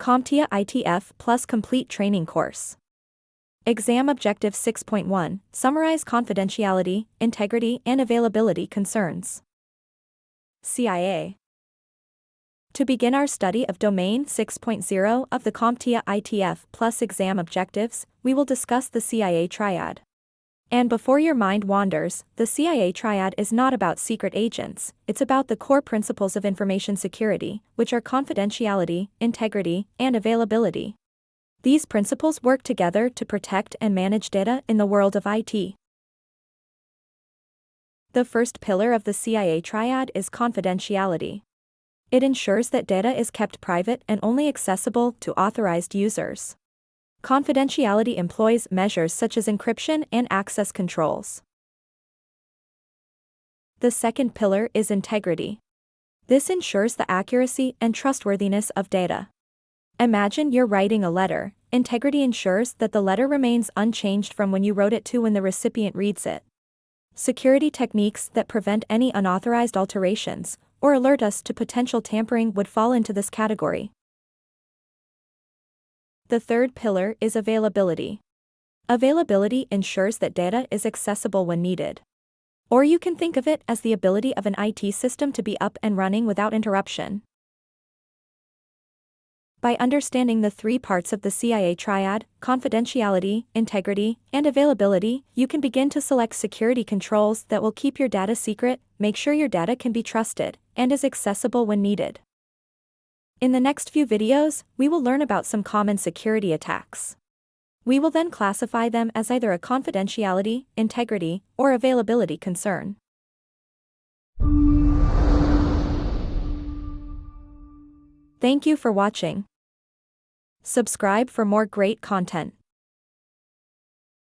CompTIA ITF Plus Complete Training Course. Exam Objective 6.1, Summarize confidentiality, integrity and availability concerns. CIA. To begin our study of Domain 6.0 of the CompTIA ITF Plus exam objectives, we will discuss the CIA triad. And before your mind wanders, the CIA triad is not about secret agents, it's about the core principles of information security, which are confidentiality, integrity, and availability. These principles work together to protect and manage data in the world of IT. The first pillar of the CIA triad is confidentiality. It ensures that data is kept private and only accessible to authorized users. Confidentiality employs measures such as encryption and access controls. The second pillar is integrity. This ensures the accuracy and trustworthiness of data. Imagine you're writing a letter. Integrity ensures that the letter remains unchanged from when you wrote it to when the recipient reads it. Security techniques that prevent any unauthorized alterations or alert us to potential tampering would fall into this category. The third pillar is availability. Availability ensures that data is accessible when needed. Or you can think of it as the ability of an IT system to be up and running without interruption. By understanding the three parts of the CIA triad, confidentiality, integrity, and availability, you can begin to select security controls that will keep your data secret, make sure your data can be trusted, and is accessible when needed. In the next few videos, we will learn about some common security attacks. We will then classify them as either a confidentiality, integrity, or availability concern. Thank you for watching. Subscribe for more great content.